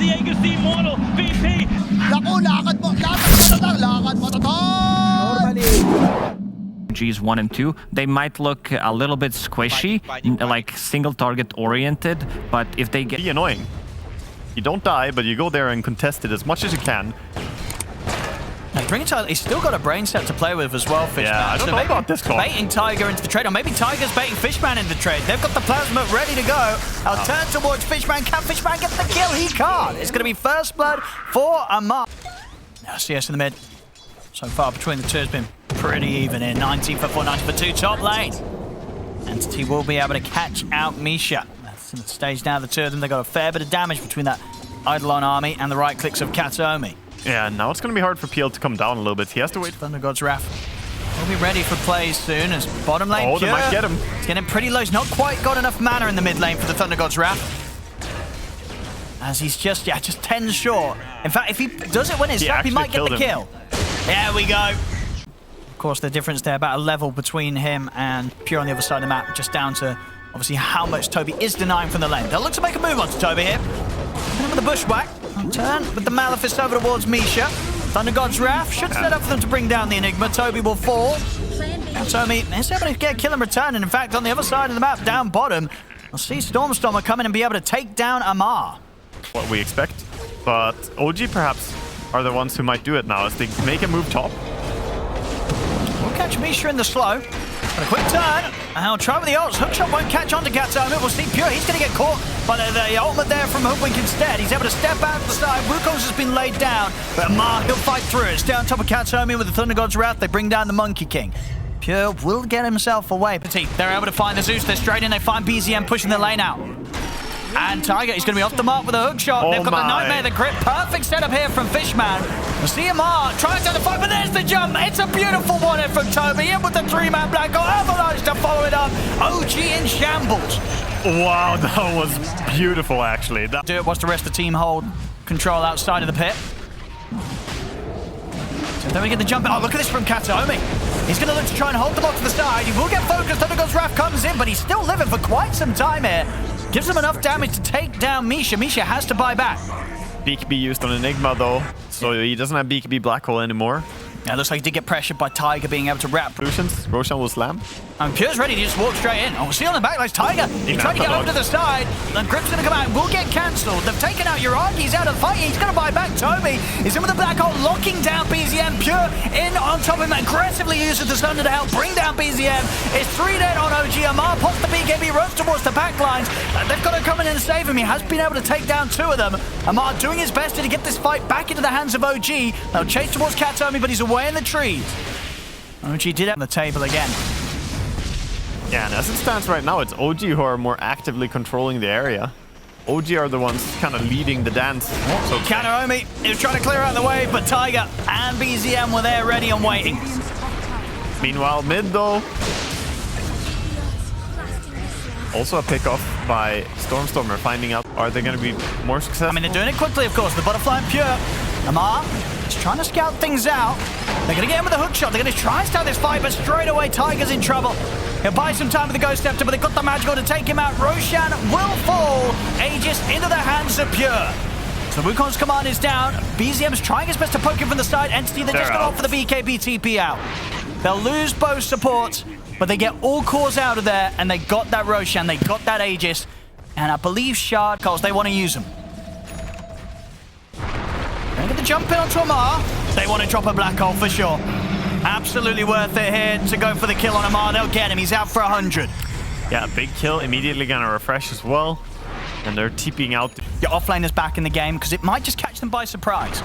Diego C. Mortal, VP. Naku, lakad mo tatang. Gs 1 and 2, they might look a little bit squishy, like single target oriented, but if they get... Be annoying. You don't die, but you go there and contest it as much as you can. He's still got a brain set to play with as well, Fishman. Yeah, I don't know about this call. Baiting Tiger into the trade, or maybe Tiger's baiting Fishman into the trade. They've got the plasma ready to go. I'll turn towards Fishman. Can Fishman get the kill? He can't. It's going to be first blood for Amar. Now CS in the mid. So far between the two has been pretty even here. 90 for 4, 90 for 2, top lane. Entity will be able to catch out Misha. That's in the stage now, the two of them. They got a fair bit of damage between that Eidolon army and the right clicks of Kataomi. Yeah, now it's going to be hard for PL to come down a little bit. He has to wait. Thunder God's Wrath will be ready for plays soon as bottom lane. Oh, they might get him. It's getting pretty low. He's not quite got enough mana in the mid lane for the Thunder God's Wrath. As he's just 10 short. In fact, if he does it when it's up, he might get the kill. There we go. Of course, the difference there, about a level between him and Pure on the other side of the map, just down to obviously how much Toby is denying from the lane. They'll look to make a move onto Toby here. With the bushwhack. Turn with the Maleficent over towards Misha. Thunder God's Wrath should set up for them to bring down the Enigma. Toby will fall. Toby is able to get a kill in return. And in fact, on the other side of the map, down bottom, we'll see Stormstormer come in and be able to take down Amar. What we expect. But OG perhaps are the ones who might do it now as they make a move top. We'll catch Misha in the slow. But a quick turn, and he'll try with the ults. Hookshot won't catch onto Kataomi. We'll see Pure. He's going to get caught by the ultimate there from Hoodwink instead. He's able to step out to the side. Wukong's has been laid down, but Amar, he'll fight through it. Stay on top of Kataomi with the Thunder God's Wrath. They bring down the Monkey King. Pure will get himself away. But they're able to find the Zeus. They're straight in. They find BZM pushing the lane out. And Tiger, he's going to be off the mark with a hookshot. Oh, they've got the Nightmare, the grip. Perfect setup here from Fishman. We'll see Amar tries to the fight, but there's the jump. It's a beautiful one in from Toby. In with the 3-man black hole. Avalanche to follow it up. OG in shambles. Wow, that was beautiful, actually. Do it. Watch the rest of the team hold control outside of the pit. So then we get the jump. Oh, look at this from Kataomi. He's going to look to try and hold them off to the side. He will get focused. Thunder God's Wrath comes in, but he's still living for quite some time here. Gives him enough damage to take down Misha. Misha has to buy back. BKB used on Enigma, though, so he doesn't have BKB Black Hole anymore. Yeah, it looks like he did get pressured by Tiger being able to wrap. Roshan will slam. And Pure's ready to just walk straight in. Oh, see on the back, like Tiger. He tried to get over to the side. Then Grip's going to come out and will get cancelled. They've taken out Uragi. He's out of the fight. He's going to buy back Toby. He's in with the black hole, locking down BZM. Pure in on top of him, aggressively uses the Thunder to help bring down BZM. It's 3 dead on OG. Amar pops the BKB, runs towards the back lines. They've got to come in and save him. He has been able to take down 2 of them. Amar doing his best to get this fight back into the hands of OG. They'll chase towards Kataomi, but he's away in the trees. OG did it on the table again. Yeah, and as it stands right now, it's OG who are more actively controlling the area. OG are the ones kind of leading the dance. So Kataomi is trying to clear out the way, but Tiger and BZM were there ready and waiting. Meanwhile, mid though. Also a pickoff by Stormstormer, finding out, are they going to be more successful? I mean, they're doing it quickly, of course. The Butterfly and Pure. Amar is trying to scout things out. They're going to get him with a hook shot. They're going to try and start this fight, but straight away, Tiger's in trouble. He'll buy some time with the Ghost Scepter, but they've got the magical to take him out. Roshan will fall. Aegis into the hands of Pure. So Wukong's command is down. BZM's trying his best to poke him from the side. Entity, they're just got off for the BKB TP out. They'll lose both supports, but they get all cores out of there, and they got that Roshan, they got that Aegis, and I believe Shard calls, they want to use them. They get the jump in onto Amar. They want to drop a black hole for sure. Absolutely worth it here to go for the kill on Amar. They'll get him. He's out for 100. Yeah, big kill. Immediately gonna refresh as well. And they're TPing out. Your offlaner's back in the game because it might just catch them by surprise.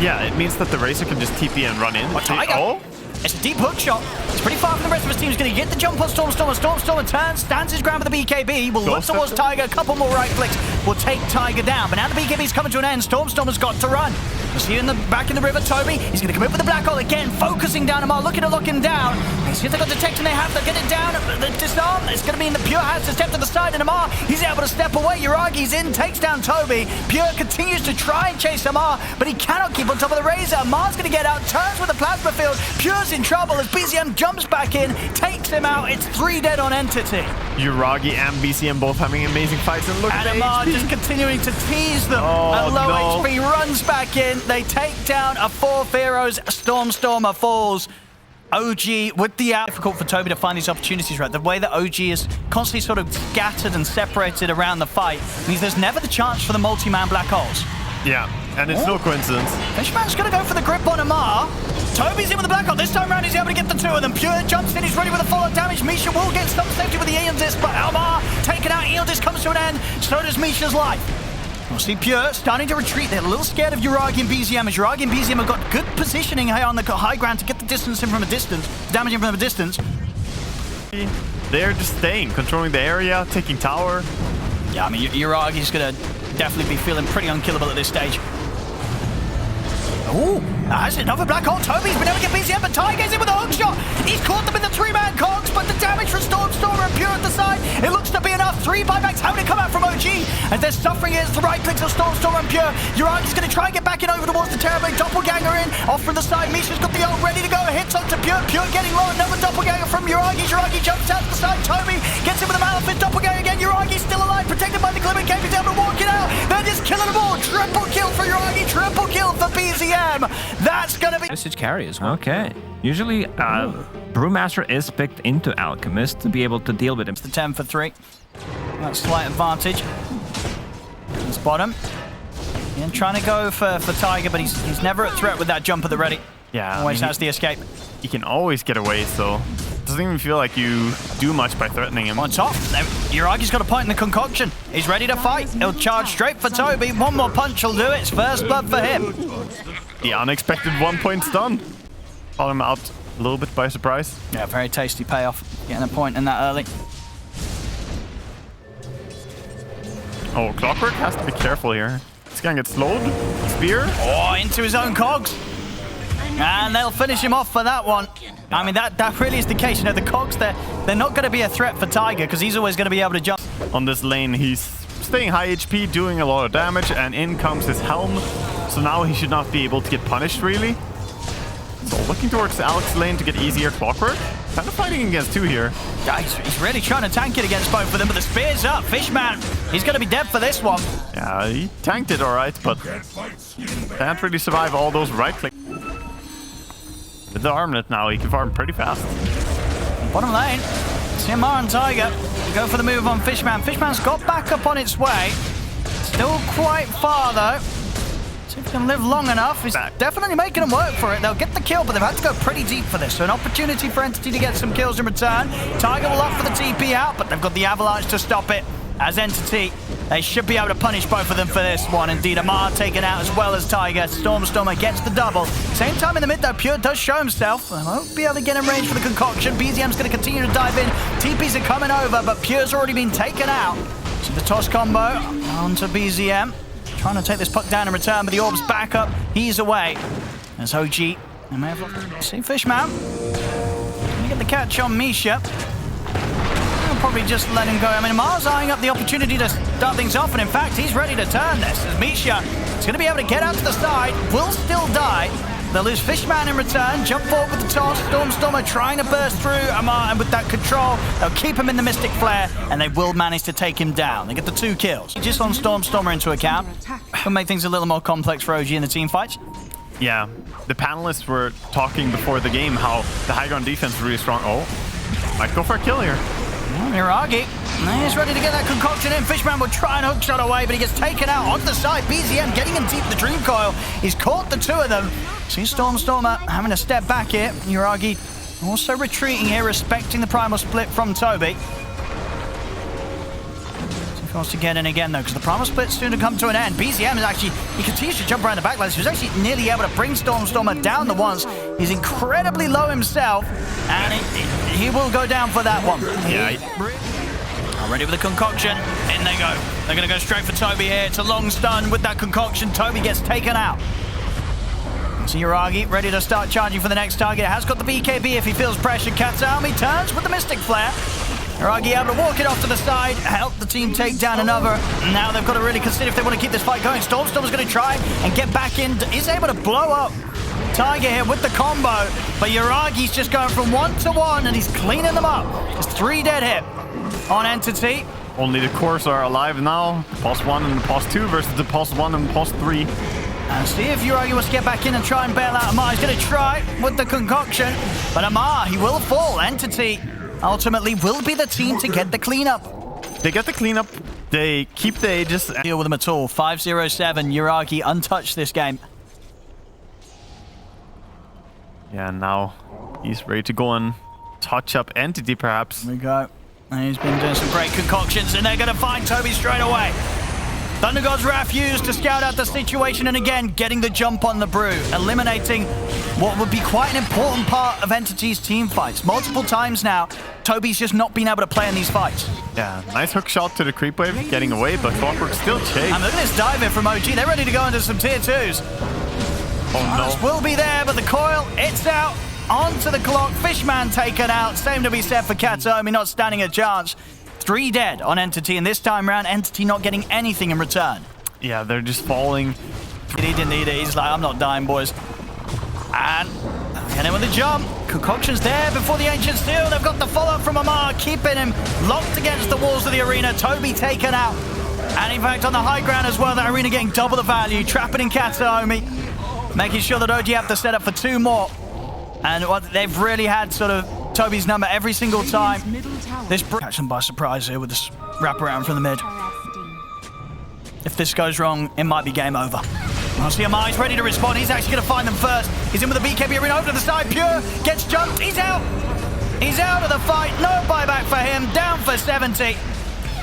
Yeah, it means that the Razor can just TP and run in. Tiger. Oh! It's a deep hook shot. It's pretty far from the rest of his team. He's going to get the jump on Stormstormer. Stormstormer turns, stands his ground with the BKB. Will look towards Tiger. A couple more right clicks will take Tiger down. But now the BKB's coming to an end. Stormstormer's got to run. You see in the back in the river, Toby. He's going to come in with the black hole again, focusing down Amar, looking to lock him down. They see if they've got detection. They have. They'll get it down. The disarm. It's going to be in the Pure hands to step to the side. And Amar, he's able to step away. Uragi's in, takes down Toby. Pure continues to try and chase Amar, but he cannot keep on top of the Razor. Amar's going to get out, turns with the plasma field. Pure's in trouble as BZM jumps back in, takes him out. It's 3 dead on Entity. Uragi and BCM both having amazing fights, and look at Anamar the HP. just continuing to tease them. Oh, At low no. HP, runs back in. They take down a 4 Heroes. Stormstormer falls. OG with the out. Difficult for Toby to find these opportunities, right? The way that OG is constantly sort of scattered and separated around the fight means there's never the chance for the multi-man black holes. Yeah, and it's no coincidence. Fishman's gonna go for the grip on Amar. Toby's in with the black hole. This time around, he's able to get the 2 of them. Pure jumps in, he's ready with the follow-up damage. Misha will get some safety with the Aeon Disc, but Amar taken out. Aeon Disc comes to an end. So does Misha's life. We'll see Pure starting to retreat. They're a little scared of Uragi and BZM, as Uragi and BZM have got good positioning here on the high ground to get the distance in from a distance, damage in from a distance. They're just staying, controlling the area, taking tower. Yeah, I mean, Uragi's gonna definitely be feeling pretty unkillable at this stage. Ooh, that's another black hole. Toby's been able to get BZM, but Tiger's in with a hook shot. He's caught them in the 3-man cogs, but the damage from Stormstormer and Pure at the side, it looks to be enough. 3 buybacks having to come out from OG as they're suffering against the right clicks of Stormstormer and Pure. Uragi's going to try and get back in over towards the Terrorblade. Doppelganger in, off from the side. Misha's got the ult ready to go. Hits onto Pure. Pure getting low. Another Doppelganger from Uragi. Uragi jumps out to the side. Toby gets in with the Malefit. Doppelganger again. Uragi's still alive, protected by the Glimmer Cave. He's able to walk it out. They're just killing them all. Triple kill for Uragi. Triple kill for BZM. That's going to be... Message carry as well. Okay. Usually, Brewmaster is picked into Alchemist to be able to deal with him. The 10 for 3. That's slight advantage. Let's bottom. Again, trying to go for Tiger, but he's never a threat with that jump at the ready. Yeah, Always has the escape. You can always get away, so it doesn't even feel like you do much by threatening him. On top, Uragi's got a point in the concoction. He's ready to fight. He'll charge straight for Toby. One more punch will do it. It's first blood for him. The unexpected 1-point stun. Caught him out a little bit by surprise. Yeah, very tasty payoff. Getting a point in that early. Oh, Clockwork has to be careful here. He's gonna get slowed. Spear. Oh, into his own cogs. And they'll finish him off for that one. I mean, that really is the case. You know, the cogs, they're not going to be a threat for Tiger because he's always going to be able to jump. On this lane, he's staying high HP, doing a lot of damage, and in comes his helm. So now he should not be able to get punished, really. So looking towards Alex's lane to get easier Clockwork. Kind of fighting against 2 here. Yeah, he's really trying to tank it against both of them, but the spear's up. Fishman, he's going to be dead for this one. Yeah, he tanked it all right, but can't really survive all those right clicks. With the armlet now, he can farm pretty fast. Bottom lane, CMR and Tiger go for the move on Fishman. Fishman's got back up on its way. Still quite far, though. See if he can live long enough. He's definitely making them work for it. They'll get the kill, but they've had to go pretty deep for this. So an opportunity for Entity to get some kills in return. Tiger will offer the TP out, but they've got the Avalanche to stop it. As Entity, they should be able to punish both of them for this one. Indeed, Amar taken out as well as Tiger. Stormstormer gets the double. Same time in the mid, though, Pure does show himself. I won't be able to get in range for the concoction. BZM's going to continue to dive in. TPs are coming over, but Pure's already been taken out. So the toss combo onto BZM. Trying to take this puck down in return, but the orb's back up. He's away. There's OG. They may have... See Fishman. Let me get the catch on Misha. I'll probably just let him go. I mean, Amar's eyeing up the opportunity to start things off, and in fact, he's ready to turn this. As Misha is going to be able to get out to the side, will still die. They'll lose Fishman in return, jump forward with the toss. Stormstormer trying to burst through Amar, and with that control, they'll keep him in the Mystic Flare, and they will manage to take him down. They get the 2 kills. Just on Stormstormer into account, will make things a little more complex for OG in the team fights. Yeah, the panelists were talking before the game how the high ground defense is really strong. Oh, might go for a kill here. Uragi, he's ready to get that concoction in. Fishman will try and hookshot away, but he gets taken out onto the side. BZM getting him deep in the Dream Coil. He's caught the 2 of them. See Stormstormer having to step back here. Uragi also retreating here, respecting the primal split from Toby. He wants to get in again, though, because the primal split's soon to come to an end. BZM is actually, he continues to jump around the backlines. He was actually nearly able to bring Stormstormer down the once. He's incredibly low himself, and he will go down for that one. Yeah. Ready with the concoction. In they go. They're going to go straight for Toby here. It's a long stun with that concoction. Toby gets taken out. So Uragi ready to start charging for the next target. Has got the BKB if he feels pressure. Katsumi turns with the Mystic Flare. Uragi able to walk it off to the side, help the team take down another. Now they've got to really consider if they want to keep this fight going. Stormstormer's going to try and get back in. Is able to blow up Tiger here with the combo, but Yuragi's just going from 1-to-1 and he's cleaning them up. It's 3 dead hit on Entity. Only the cores are alive now. Pos 1 and Pos 2 versus the Pos 1 and Pos 3. And see if Yuragi wants to get back in and try and bail out Amar. He's going to try with the concoction, but Amar, he will fall. Entity ultimately will be the team to get the cleanup. They get the cleanup. They keep the Aegis. Deal with them at all. 5-0-7. Yuragi untouched this game. Yeah, now he's ready to go and touch up Entity, perhaps. Here we go. And he's been doing some great concoctions, and they're going to find Toby straight away. Thunder God's Wrath used to scout out the situation, and again, getting the jump on the Brew, eliminating what would be quite an important part of Entity's team fights. Multiple times now, Toby's just not been able to play in these fights. Yeah, nice hook shot to the creep wave, getting away, but Clockwork still chased. And look at this dive in from OG. They're ready to go into some tier 2s. Oh no. Will be there, but the coil, it's out. Onto the clock. Fishman taken out. Same to be said for Kataomi, not standing a chance. 3 dead on Entity, and this time round, Entity not getting anything in return. Yeah, they're just falling. He didn't need it. He's like, I'm not dying, boys. And get in with the jump. Concoction's there before the Ancient Steel. They've got the follow-up from Amar, keeping him locked against the walls of the arena. Toby taken out. And in fact, on the high ground as well, that arena getting double the value. Trapping in Kataomi. Making sure that OG have to set up for 2 more. And they've really had sort of Toby's number every single time. This catch them by surprise here with this wraparound from the mid. If this goes wrong, it might be game over. I see Amar, he's ready to respond. He's actually going to find them first. He's in with the BKB arena over to the side. Pure gets jumped. He's out. He's out of the fight. No buyback for him. Down for 70.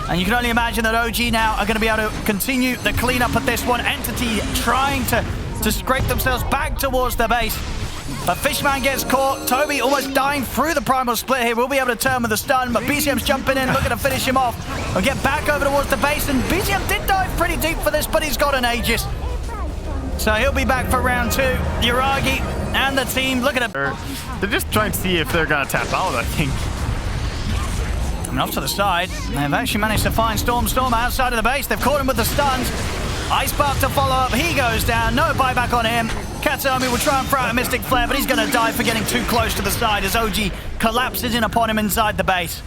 And you can only imagine that OG now are going to be able to continue the cleanup at this one. Entity trying to scrape themselves back towards the base. But Fishman gets caught. Toby almost dying through the primal split here. We'll be able to turn with a stun, but BCM's jumping in, looking to finish him off. We'll get back over towards the base, and BCM did dive pretty deep for this, but he's got an Aegis. So he'll be back for round 2. Yuragi and the team, look at it. They're just trying to see if they're going to tap out, I think. Coming off to the side. They've actually managed to find Storm outside of the base. They've caught him with the stuns. Ice Spark to follow up. He goes down. No buyback on him. Kataomi will try and throw out a Mystic Flare, but he's going to die for getting too close to the side as OG collapses in upon him inside the base.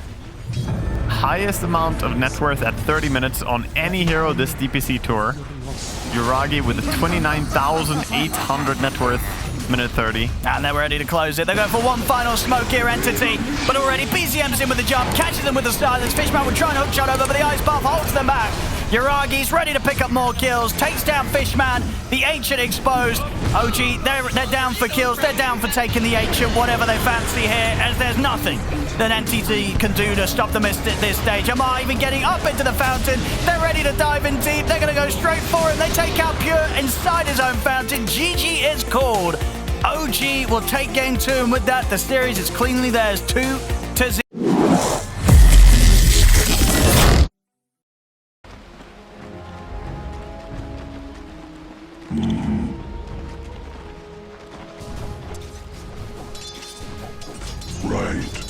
Highest amount of net worth at 30 minutes on any hero this DPC tour. Yuragi with a 29,800 net worth, minute 30. And they're ready to close it. They're going for one final smoke here, Entity. But already BCM's in with the jump, catches them with the silence. Fishman will try and hook shot over, but the Ice Buff holds them back. Yuragi's ready to pick up more kills, takes down Fishman, the Ancient exposed. OG, they're down for kills, they're down for taking the Ancient, whatever they fancy here, as there's nothing that Entity can do to stop them at this stage. Amar even getting up into the fountain, they're ready to dive in deep, they're going to go straight for it, they take out Pure inside his own fountain. GG is called. OG will take game 2, and with that, the series is cleanly theirs, 2-0. Right.